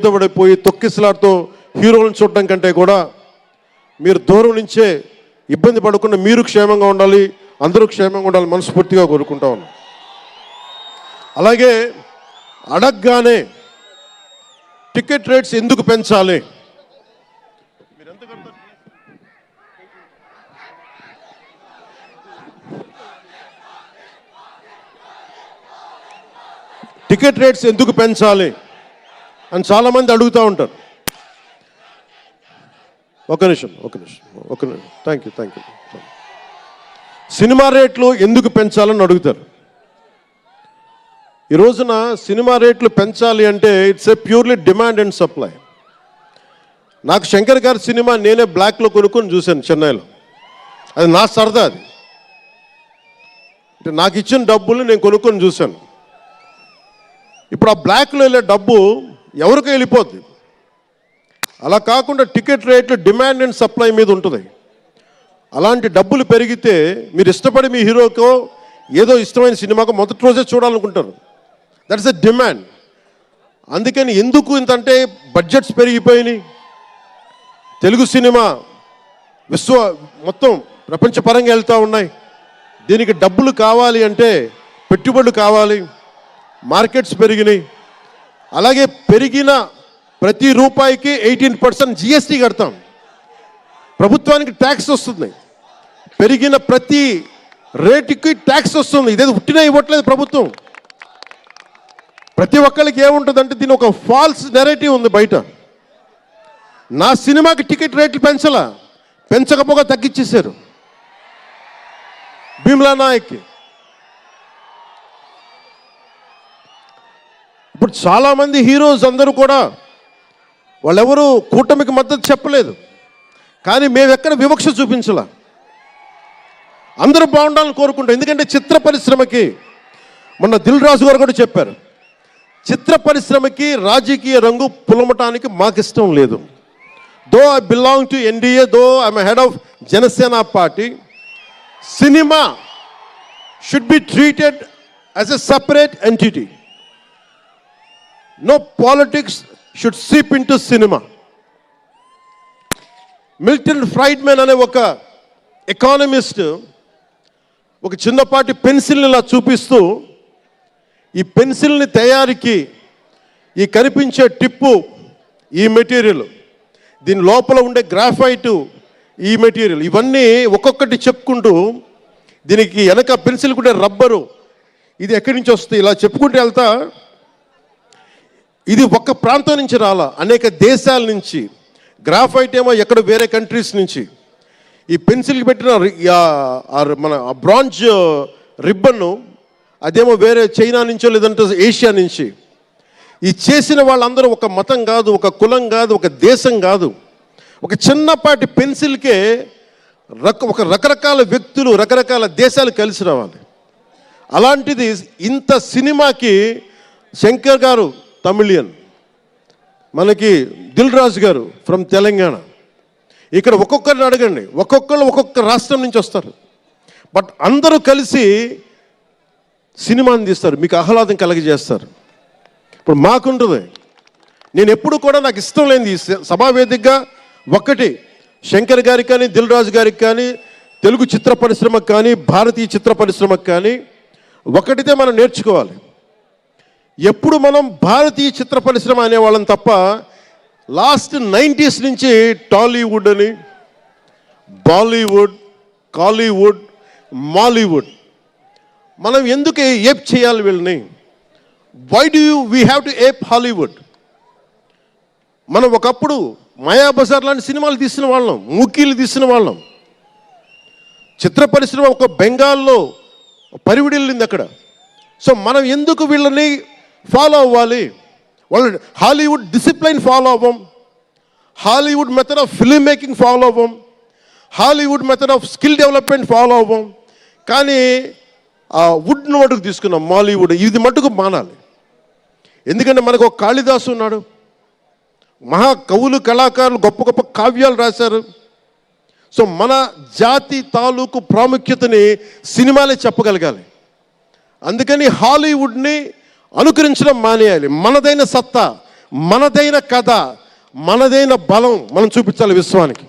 పడిపోయి తొక్కిసలాడుతూ హీరోలను చూడడం కంటే కూడా మీరు దూరం నుంచే ఇబ్బంది పడకుండా మీరు క్షేమంగా ఉండాలి, అందరూ క్షేమంగా ఉండాలి మనస్ఫూర్తిగా కోరుకుంటా ఉన్నాం. అలాగే అడగగానే టికెట్ రేట్స్ ఎందుకు పెంచాలి, టికెట్ రేట్స్ ఎందుకు పెంచాలి అని చాలామంది అడుగుతూ ఉంటారు. ఒక నిమిషం థ్యాంక్ యూ. సినిమా రేట్లు ఎందుకు పెంచాలని అడుగుతారు. ఈ రోజున సినిమా రేట్లు పెంచాలి అంటే it's a purely demand and supply. నాకు శంకర్ గారి సినిమా నేనే బ్లాక్లో కొనుక్కొని చూశాను చెన్నైలో. అది నా సరదా. అది అంటే నాకు ఇచ్చిన డబ్బులు నేను కొనుక్కొని చూశాను. ఇప్పుడు ఆ బ్లాక్లో వెళ్ళే డబ్బు ఎవరికి వెళ్ళిపోద్ది. అలా కాకుండా టికెట్ రేట్లు డిమాండ్ అండ్ సప్లై మీద ఉంటుంది. అలాంటి డబ్బులు పెరిగితే మీరు ఇష్టపడి మీ హీరోకో ఏదో ఇష్టమైన సినిమాకు మొదటి రోజే చూడాలనుకుంటారు. That's a demand. అందుకని ఎందుకు ఇంతంటే బడ్జెట్స్ పెరిగిపోయినాయి. తెలుగు సినిమా మొత్తం ప్రపంచపరంగా వెళ్తూ ఉన్నాయి. దీనికి డబ్బులు కావాలి అంటే పెట్టుబడులు కావాలి, మార్కెట్స్ పెరిగినాయి. అలాగే పెరిగిన ప్రతి రూపాయికి 18% జిఎస్టీ కడతాం. ప్రభుత్వానికి ట్యాక్స్ వస్తుంది. పెరిగిన ప్రతి రేటుకి ట్యాక్స్ వస్తుంది. ఇదేదో ఉట్టినా ఇవ్వట్లేదు ప్రభుత్వం. ప్రతి ఒక్కరికి ఏముంటుందంటే దీని ఒక ఫాల్స్ నెరేటివ్ ఉంది బయట. నా సినిమాకి టికెట్ రేట్లు పెంచకపోగా తగ్గించేశారు. భీమ్లా నాయక్కి ఇప్పుడు చాలామంది హీరోస్ అందరూ కూడా వాళ్ళెవరూ కూటమికి మద్దతు చెప్పలేదు. కానీ మేము ఎక్కడ వివక్ష చూపించాల, అందరూ బాగుండాలని కోరుకుంటాం. ఎందుకంటే చిత్ర పరిశ్రమకి మొన్న దిల్ రాజు గారు కూడా చెప్పారు, చిత్ర పరిశ్రమకి రాజకీయ రంగు పులమటానికి మాకు ఇష్టం లేదు. Though I belong to NDA, though I'm head of Janasena party, cinema should be treated as a separate entity. No politics should seep into cinema. Milton Friedman అనే ఒక ఎకానమిస్ట్ ఒక చిన్నపాటి పెన్సిల్ని ఇలా చూపిస్తూ, ఈ పెన్సిల్ని తయారీకి ఈ కనిపించే టిప్పు ఈ మెటీరియల్, దీని లోపల ఉండే గ్రాఫైటు ఈ మెటీరియల్, ఇవన్నీ ఒక్కొక్కటి చెప్పుకుంటూ దీనికి వెనక పెన్సిల్ కూడా రబ్బరు, ఇది ఎక్కడి నుంచి వస్తుంది ఇలా చెప్పుకుంటూ వెళ్తా, ఇది ఒక్క ప్రాంతం నుంచి రాలా, అనేక దేశాల నుంచి. గ్రాఫైట్ ఏమో ఎక్కడ వేరే కంట్రీస్ నుంచి. ఈ పెన్సిల్కి పెట్టిన మన బ్రాంజ్ రిబ్బన్ను అదేమో వేరే చైనా నుంచో లేదంటే ఏషియా నుంచి. ఈ చేసిన వాళ్ళందరూ ఒక మతం కాదు, ఒక కులం కాదు, ఒక దేశం కాదు. ఒక చిన్నపాటి పెన్సిల్కే ఒక రకరకాల వ్యక్తులు, రకరకాల దేశాలు కలిసి రావాలి. అలాంటిది ఇంత సినిమాకి శంకర్ గారు తమిళియన్, మనకి దిల్ రాజు గారు ఫ్రమ్ తెలంగాణ. ఇక్కడ ఒక్కొక్కరిని అడగండి, ఒక్కొక్కరు ఒక్కొక్క రాష్ట్రం నుంచి వస్తారు. బట్ అందరూ కలిసి సినిమాని తీస్తారు, మీకు ఆహ్లాదం కలిగజేస్తారు. ఇప్పుడు మాకుంటుంది, నేను ఎప్పుడు కూడా నాకు ఇష్టం లేనిది సభావేదికగా ఒకటి శంకర్ గారికి కానీ, దిల్ రాజు గారికి కానీ, తెలుగు చిత్ర పరిశ్రమకు కానీ, భారతీయ చిత్ర పరిశ్రమకు కానీ ఒకటితే మనం నేర్చుకోవాలి. ఎప్పుడు మనం భారతీయ చిత్ర పరిశ్రమ అనేవాళ్ళం తప్ప లాస్ట్ 90s నుంచి టాలీవుడ్ అని, బాలీవుడ్, కాలీవుడ్, మాలీవుడ్ మనం ఎందుకు ఏప్ చేయాలి వీళ్ళని? Why do we have to ape Hollywood? మనం ఒకప్పుడు మాయాబజార్ లాంటి సినిమాలు తీసిన వాళ్ళం, మూకీలు తీసిన వాళ్ళం. చిత్ర పరిశ్రమ ఒక బెంగాల్లో పరివిడిల్లింది అక్కడ. సో మనం ఎందుకు వీళ్ళని ఫాలో అవ్వాలి? వాళ్ళు హాలీవుడ్ డిసిప్లైన్ ఫాలో అవ్వం, Hollywood method of film making follow అవ్వం, Hollywood method of skill development follow అవ్వం. కానీ ఆ వుడ్ను మటుకు తీసుకున్నాం, మాలీవుడ్. ఇది మటుకు మానాలి. ఎందుకంటే మనకు ఒక కాళిదాసు ఉన్నాడు, మహా కవులు, కళాకారులు గొప్ప గొప్ప కావ్యాలు రాశారు. సో మన జాతి తాలూకు ప్రాముఖ్యతని సినిమాలే చెప్పగలగాలి. అందుకని హాలీవుడ్ని అనుకరించడం మానేయాలి. మనదైన సత్తా, మనదైన కథ, మనదైన బలం మనం చూపించాలి విశ్వానికి.